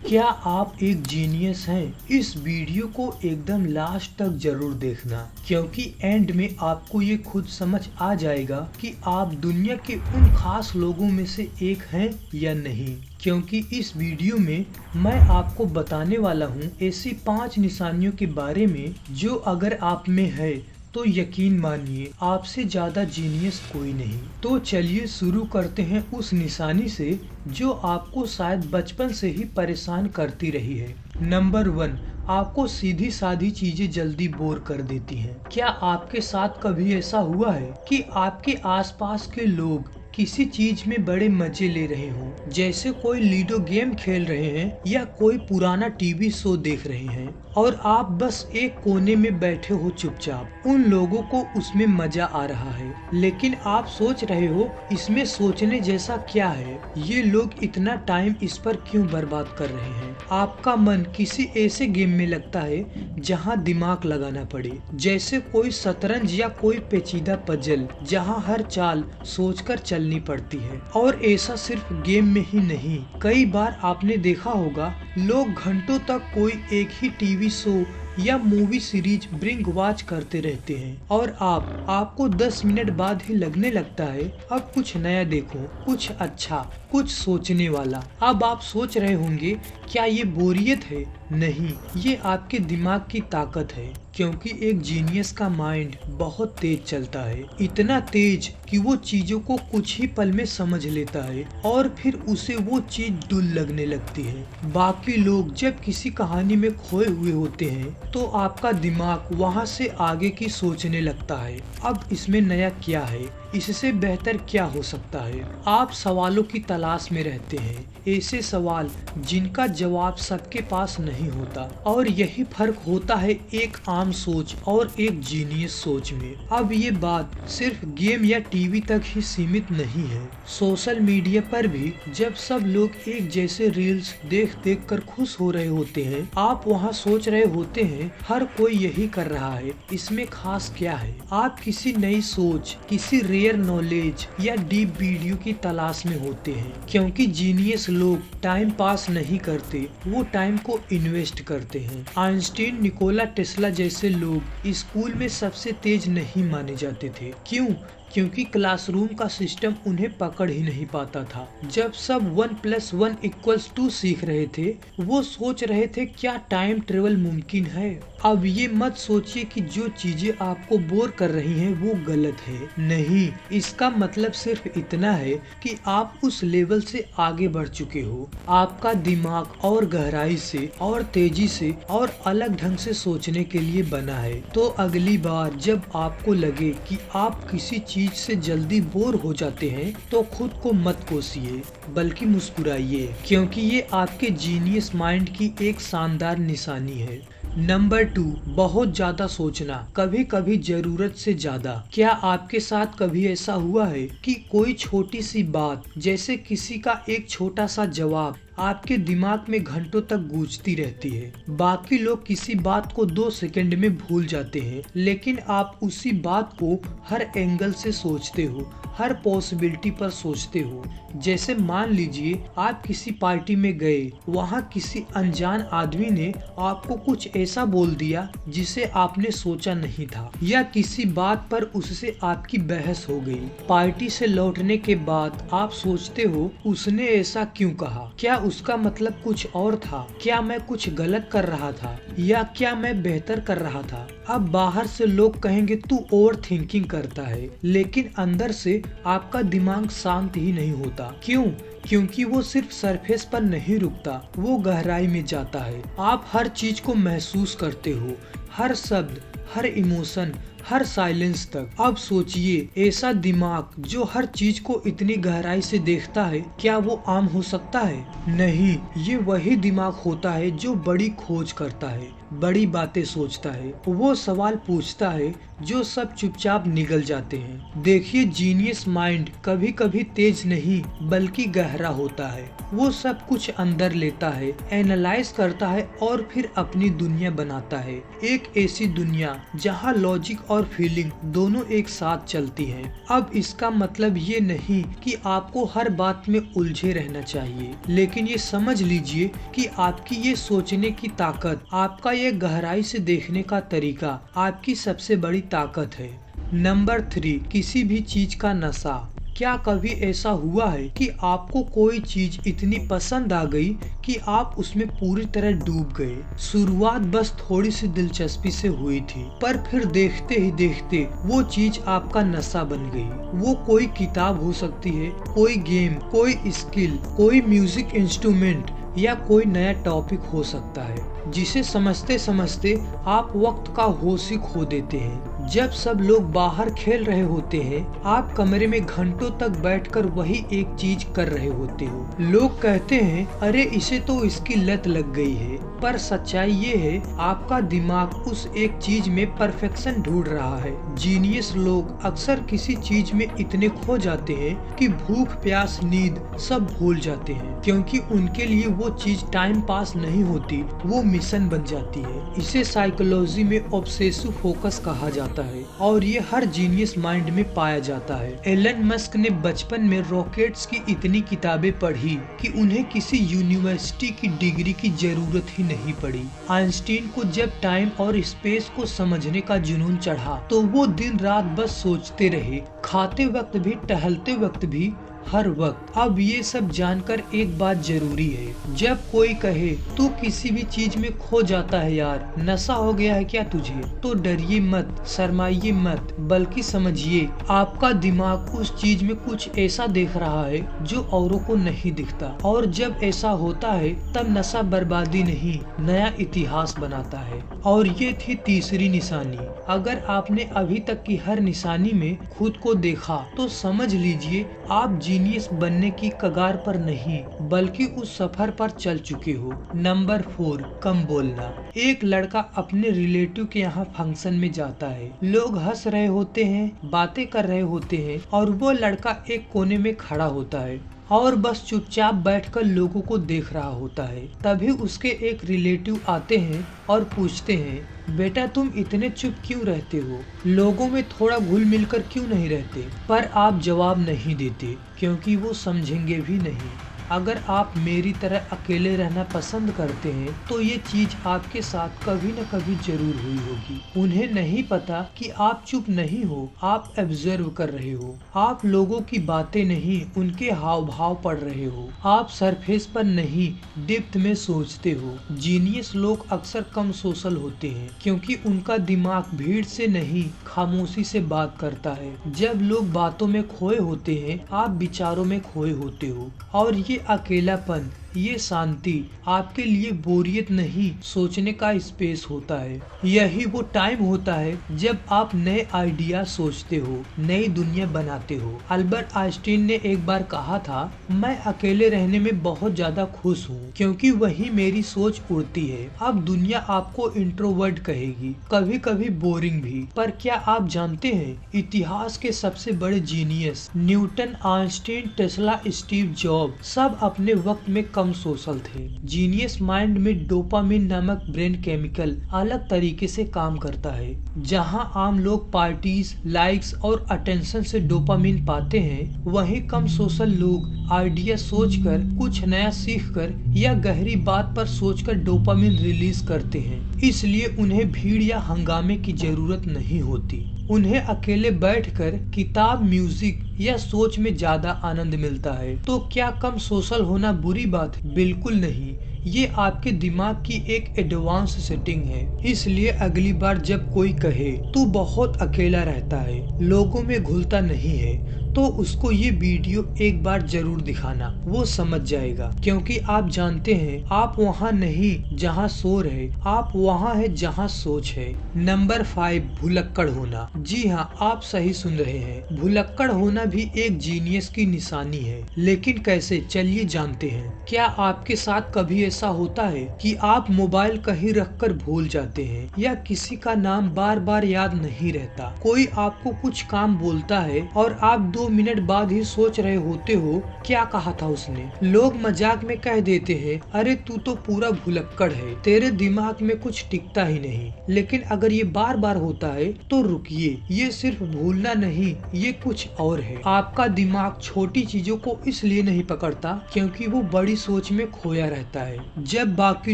क्या आप एक जीनियस हैं? इस वीडियो को एकदम लास्ट तक जरूर देखना, क्योंकि एंड में आपको ये खुद समझ आ जाएगा कि आप दुनिया के उन खास लोगों में से एक हैं या नहीं। क्योंकि इस वीडियो में मैं आपको बताने वाला हूँ ऐसी 5 निशानियों के बारे में जो अगर आप में है तो यकीन मानिए आपसे ज्यादा जीनियस कोई नहीं। तो चलिए शुरू करते हैं उस निशानी से जो आपको शायद बचपन से ही परेशान करती रही है। नंबर 1, आपको सीधी सादी चीजें जल्दी बोर कर देती हैं। क्या आपके साथ कभी ऐसा हुआ है कि आपके आसपास के लोग किसी चीज में बड़े मजे ले रहे हों, जैसे कोई लूडो गेम खेल रहे हैं या कोई पुराना टीवी शो देख रहे हैं, और आप बस एक कोने में बैठे हो चुपचाप। उन लोगों को उसमें मजा आ रहा है, लेकिन आप सोच रहे हो इसमें सोचने जैसा क्या है, ये लोग इतना टाइम इस पर क्यों बर्बाद कर रहे हैं। आपका मन किसी ऐसे गेम में लगता है जहां दिमाग लगाना पड़े, जैसे कोई शतरंज या कोई पेचीदा पजल जहां हर चाल सोचकर चलनी पड़ती है। और ऐसा सिर्फ गेम में ही नहीं, कई बार आपने देखा होगा लोग घंटों तक कोई एक ही टीवी शो या मूवी सीरीज ब्रिंग वॉच करते रहते हैं, और आपको 10 मिनट बाद ही लगने लगता है अब कुछ नया देखो, कुछ अच्छा, कुछ सोचने वाला। अब आप सोच रहे होंगे क्या ये बोरियत है? नहीं, ये आपके दिमाग की ताकत है, क्योंकि एक जीनियस का माइंड बहुत तेज चलता है, इतना तेज कि वो चीजों को कुछ ही पल में समझ लेता है और फिर उसे वो चीज डुल लगने लगती है। बाकी लोग जब किसी कहानी में खोए हुए होते हैं तो आपका दिमाग वहाँ से आगे की सोचने लगता है, अब इसमें नया क्या है, इससे बेहतर क्या हो सकता है। आप सवालों की तलाश में रहते हैं, ऐसे सवाल जिनका जवाब सबके पास नहीं होता, और यही फर्क होता है एक आम सोच और एक जीनियस सोच में। अब ये बात सिर्फ गेम या टीवी तक ही सीमित नहीं है, सोशल मीडिया पर भी जब सब लोग एक जैसे रील्स देख देख कर खुश हो रहे होते हैं, आप वहाँ सोच रहे होते हैं हर कोई यही कर रहा है, इसमें खास क्या है। आप किसी नई सोच, किसी रेयर नॉलेज या डीप वीडियो की तलाश में होते हैं, क्योंकि जीनियस लोग टाइम पास नहीं करते, वो टाइम को इन्वेस्ट करते हैं। आइंस्टीन, निकोला टेस्ला जैसे लोग स्कूल में सबसे तेज नहीं माने जाते थे। क्यों? क्योंकि क्लासरूम का सिस्टम उन्हें पकड़ ही नहीं पाता था। जब सब 1+1=2 सीख रहे थे, वो सोच रहे थे क्या टाइम ट्रेवल मुमकिन है। अब ये मत सोचिए कि जो चीजें आपको बोर कर रही हैं वो गलत है, नहीं, इसका मतलब सिर्फ इतना है कि आप उस लेवल से आगे बढ़ चुके हो। आपका दिमाग और गहराई से और तेजी से और अलग ढंग से सोचने के लिए बना है। तो अगली बार जब आपको लगे कि आप किसी चीज से जल्दी बोर हो जाते हैं तो खुद को मत कोसिए, बल्कि मुस्कुराइए, क्योंकि ये आपके जीनियस माइंड की एक शानदार निशानी है। नंबर 2, बहुत ज्यादा सोचना, कभी कभी जरूरत से ज्यादा। क्या आपके साथ कभी ऐसा हुआ है कि कोई छोटी सी बात, जैसे किसी का एक छोटा सा जवाब, आपके दिमाग में घंटों तक गूंजती रहती है। बाकी लोग किसी बात को 2 सेकंड में भूल जाते हैं, लेकिन आप उसी बात को हर एंगल से सोचते हो, हर पॉसिबिलिटी पर सोचते हो। जैसे मान लीजिए आप किसी पार्टी में गए, वहाँ किसी अनजान आदमी ने आपको कुछ ऐसा बोल दिया जिसे आपने सोचा नहीं था, या किसी बात पर उससे आपकी बहस हो गई। पार्टी से लौटने के बाद आप सोचते हो उसने ऐसा क्यों कहा, क्या उसका मतलब कुछ और था, क्या मैं कुछ गलत कर रहा था, या क्या मैं बेहतर कर रहा था। अब बाहर से लोग कहेंगे तू ओवर थिंकिंग करता है, लेकिन अंदर से आपका दिमाग शांत ही नहीं होता। क्यों? क्योंकि वो सिर्फ सरफेस पर नहीं रुकता, वो गहराई में जाता है। आप हर चीज को महसूस करते हो, हर शब्द, हर इमोशन, हर साइलेंस तक। अब सोचिए ऐसा दिमाग जो हर चीज को इतनी गहराई से देखता है, क्या वो आम हो सकता है? नहीं, ये वही दिमाग होता है जो बड़ी खोज करता है, बड़ी बातें सोचता है, वो सवाल पूछता है जो सब चुपचाप निगल जाते हैं। देखिए, जीनियस माइंड कभी कभी तेज नहीं बल्कि गहरा होता है। वो सब कुछ अंदर लेता है, एनालाइज करता है और फिर अपनी दुनिया बनाता है। एक ऐसी दुनिया जहाँ लॉजिक और फीलिंग दोनों एक साथ चलती हैं। अब इसका मतलब ये नहीं कि आपको हर बात में उलझे रहना चाहिए, लेकिन ये समझ लीजिए कि आपकी ये सोचने की ताकत, आपका ये गहराई से देखने का तरीका आपकी सबसे बड़ी ताकत है। नंबर 3, किसी भी चीज का नशा। क्या कभी ऐसा हुआ है कि आपको कोई चीज इतनी पसंद आ गई कि आप उसमें पूरी तरह डूब गए? शुरुआत बस थोड़ी सी दिलचस्पी से हुई थी, पर फिर देखते ही देखते वो चीज आपका नशा बन गई। वो कोई किताब हो सकती है, कोई गेम, कोई स्किल, कोई म्यूजिक इंस्ट्रूमेंट या कोई नया टॉपिक हो सकता है, जिसे समझते समझते आप वक्त का होश ही खो देते हैं। जब सब लोग बाहर खेल रहे होते हैं, आप कमरे में घंटों तक बैठकर वही एक चीज कर रहे होते हो। लोग कहते हैं, अरे इसे तो इसकी लत लग गई है, पर सच्चाई ये है आपका दिमाग उस एक चीज में परफेक्शन ढूंढ रहा है। जीनियस लोग अक्सर किसी चीज में इतने खो जाते हैं कि भूख, प्यास, नींद सब भूल जाते हैं, क्योंकि उनके लिए वो चीज टाइम पास नहीं होती, वो मिशन बन जाती है। इसे साइकोलॉजी में ऑब्सेसिव फोकस कहा जाता है और ये हर जीनियस माइंड में पाया जाता है। एलन मस्क ने बचपन में रॉकेट्स की इतनी किताबें पढ़ी कि उन्हें किसी यूनिवर्सिटी की डिग्री की जरूरत ही नहीं पड़ी। आइंस्टीन को जब टाइम और स्पेस को समझने का जुनून चढ़ा तो वो दिन रात बस सोचते रहे, खाते वक्त भी, टहलते वक्त भी, हर वक्त। अब ये सब जानकर एक बात जरूरी है, जब कोई कहे तू किसी भी चीज में खो जाता है यार, नशा हो गया है क्या तुझे, तो डरिए मत, शर्माइए मत, बल्कि समझिए आपका दिमाग उस चीज में कुछ ऐसा देख रहा है जो औरों को नहीं दिखता। और जब ऐसा होता है तब नशा बर्बादी नहीं, नया इतिहास बनाता है। और ये थी तीसरी निशानी। अगर आपने अभी तक की हर निशानी में खुद को देखा तो समझ लीजिए आप जीनियस बनने की कगार पर नहीं बल्कि उस सफर पर चल चुके हो। नंबर 4, कम बोलना। एक लड़का अपने रिलेटिव के यहाँ फंक्शन में जाता है। लोग हंस रहे होते हैं, बातें कर रहे होते हैं और वो लड़का एक कोने में खड़ा होता है और बस चुपचाप बैठकर लोगों को देख रहा होता है। तभी उसके एक रिलेटिव आते हैं और पूछते हैं, बेटा तुम इतने चुप क्यों रहते हो, लोगों में थोड़ा घुल मिलकर क्यों नहीं रहते? पर आप जवाब नहीं देते क्योंकि वो समझेंगे भी नहीं। अगर आप मेरी तरह अकेले रहना पसंद करते हैं तो ये चीज आपके साथ कभी न कभी जरूर हुई होगी। उन्हें नहीं पता कि आप चुप नहीं हो, आप ऑब्जर्व कर रहे हो। आप लोगों की बातें नहीं, उनके हाव भाव पढ़ रहे हो। आप सरफेस पर नहीं, डेप्थ में सोचते हो। जीनियस लोग अक्सर कम सोशल होते हैं क्योंकि उनका दिमाग भीड़ से नहीं, खामोशी से बात करता है। जब लोग बातों में खोए होते हैं, आप विचारों में खोए होते हो। और ये अकेलापन, ये शांति आपके लिए बोरियत नहीं, सोचने का स्पेस होता है। यही वो टाइम होता है जब आप नए आइडिया सोचते हो, नई दुनिया बनाते हो। अल्बर्ट आइंस्टीन ने एक बार कहा था, मैं अकेले रहने में बहुत ज्यादा खुश हूँ क्योंकि वही मेरी सोच उड़ती है। अब दुनिया आपको इंट्रोवर्ट कहेगी, कभी कभी बोरिंग भी, पर क्या आप जानते हैं इतिहास के सबसे बड़े genius Newton, Einstein, Tesla, Steve job सब अपने वक्त में कम सोशल थे। जीनियस माइंड में डोपामिन नामक ब्रेन केमिकल अलग तरीके से काम करता है। जहां आम लोग पार्टीज, लाइक्स और अटेंशन से डोपामिन पाते हैं, वहीं कम सोशल लोग आइडिया सोचकर, कुछ नया सीखकर या गहरी बात पर सोचकर डोपामिन रिलीज करते हैं। इसलिए उन्हें भीड़ या हंगामे की जरूरत नहीं होती। उन्हें अकेले बैठकर किताब, म्यूजिक या सोच में ज्यादा आनंद मिलता है। तो क्या कम सोशल होना बुरी बात है? बिल्कुल नहीं, ये आपके दिमाग की एक एडवांस सेटिंग है। इसलिए अगली बार जब कोई कहे तू बहुत अकेला रहता है, लोगों में घुलता नहीं है, तो उसको ये वीडियो एक बार जरूर दिखाना, वो समझ जाएगा। क्योंकि आप जानते हैं आप वहाँ नहीं जहाँ शोर है, आप वहाँ है जहाँ सोच है। नंबर 5, भुलक्कड़ होना। जी हाँ, आप सही सुन रहे हैं, भुलक्कड़ होना भी एक जीनियस की निशानी है। लेकिन कैसे, चलिए जानते हैं। क्या आपके साथ कभी ऐसा होता है कि आप मोबाइल कहीं रखकर भूल जाते हैं, या किसी का नाम बार बार याद नहीं रहता, कोई आपको कुछ काम बोलता है और आप 2 मिनट बाद ही सोच रहे होते हो क्या कहा था उसने। लोग मजाक में कह देते हैं, अरे तू तो पूरा भुलक्कड़ है, तेरे दिमाग में कुछ टिकता ही नहीं। लेकिन अगर ये बार बार होता है तो रुकिए, ये सिर्फ भूलना नहीं, ये कुछ और है। आपका दिमाग छोटी चीजों को इसलिए नहीं पकड़ता क्योंकि वो बड़ी सोच में खोया रहता है। जब बाकी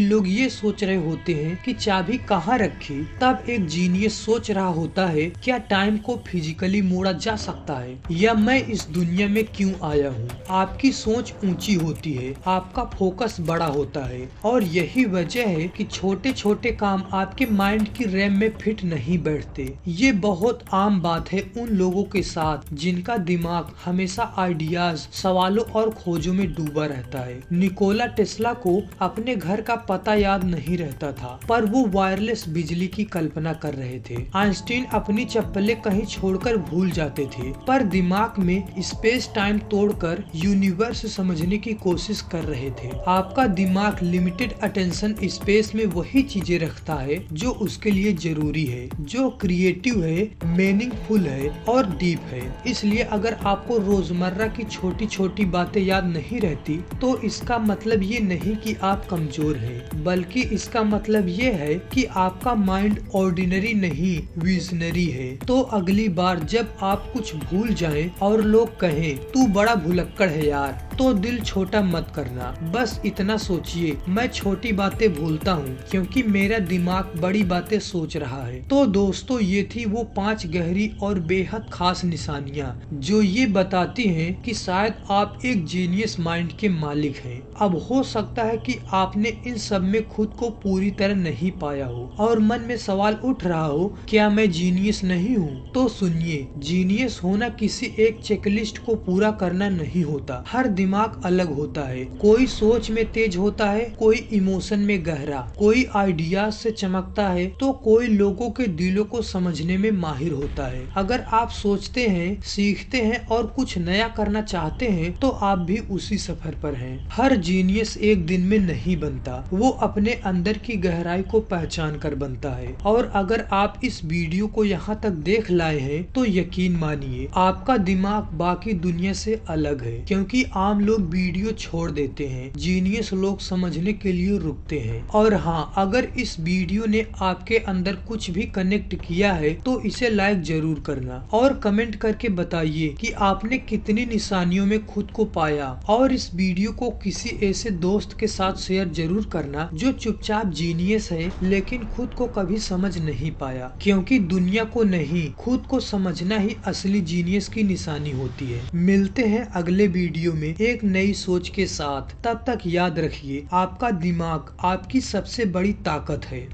लोग ये सोच रहे होते हैं कि चाबी कहाँ रखी, तब एक जीनियस सोच रहा होता है क्या टाइम को फिजिकली मोड़ा जा सकता है, या मैं इस दुनिया में क्यों आया हूँ। आपकी सोच ऊंची होती है, आपका फोकस बड़ा होता है, और यही वजह है कि छोटे छोटे काम आपके माइंड की रैम में फिट नहीं बैठते। ये बहुत आम बात है उन लोगों के साथ जिनका दिमाग हमेशा आइडियाज, सवालों और खोजों में डूबा रहता है। निकोला टेस्ला को अपने घर का पता याद नहीं रहता था, पर वो वायरलेस बिजली की कल्पना कर रहे थे। आइंस्टीन अपनी चप्पलें कहीं छोड़कर भूल जाते थे, पर दिमाग में स्पेस टाइम तोड़कर यूनिवर्स समझने की कोशिश कर रहे थे। आपका दिमाग लिमिटेड अटेंशन स्पेस में वही चीजें रखता है जो उसके लिए जरूरी है, जो क्रिएटिव है, मीनिंगफुल है और डीप है। इसलिए अगर आपको रोजमर्रा की छोटी छोटी बातें याद नहीं रहती, तो इसका मतलब ये नहीं कि आप कमजोर हैं, बल्कि इसका मतलब ये है कि आपका माइंड ऑर्डिनरी नहीं, विजनरी है। तो अगली बार जब आप कुछ भूल जाएं और लोग कहें तू बड़ा भुलक्कड़ है यार, तो दिल छोटा मत करना। बस इतना सोचिए, मैं छोटी बातें भूलता हूँ क्योंकि मेरा दिमाग बड़ी बातें सोच रहा है। तो दोस्तों, ये थी वो 5 गहरी और बेहद खास निशानियाँ जो ये बताती हैं कि शायद आप एक जीनियस माइंड के मालिक हैं। अब हो सकता है कि आपने इन सब में खुद को पूरी तरह नहीं पाया हो और मन में सवाल उठ रहा हो, क्या मैं जीनियस नहीं हूँ? तो सुनिए, जीनियस होना किसी एक चेकलिस्ट को पूरा करना नहीं होता। हर दिमाग अलग होता है, कोई सोच में तेज होता है, कोई इमोशन में गहरा, कोई आइडियाज से चमकता है, तो कोई लोगों के दिलों को समझने में माहिर होता है। अगर आप सोचते हैं, सीखते हैं और कुछ नया करना चाहते हैं, तो आप भी उसी सफर पर हैं। हर जीनियस एक दिन में नहीं बनता, वो अपने अंदर की गहराई को पहचान कर बनता है। और अगर आप इस वीडियो को यहाँ तक देख लाए हैं, तो यकीन मानिए आपका दिमाग बाकी दुनिया से अलग है। क्योंकि आम लोग वीडियो छोड़ देते हैं, जीनियस लोग समझने के लिए रुकते हैं। और हाँ, अगर इस वीडियो ने आपके अंदर कुछ भी कनेक्ट किया है, तो इसे लाइक जरूर करना और कमेंट करके बताइए कि आपने कितनी निशानियों में खुद को पाया। और इस वीडियो को किसी ऐसे दोस्त के साथ शेयर जरूर करना जो चुपचाप जीनियस है लेकिन खुद को कभी समझ नहीं पाया। क्योंकि दुनिया को नहीं, खुद को समझना ही असली जीनियस की निशानी होती है। मिलते हैं अगले वीडियो में एक नई सोच के साथ। तब तक याद रखिए, आपका दिमाग आपकी सबसे बड़ी ताकत है।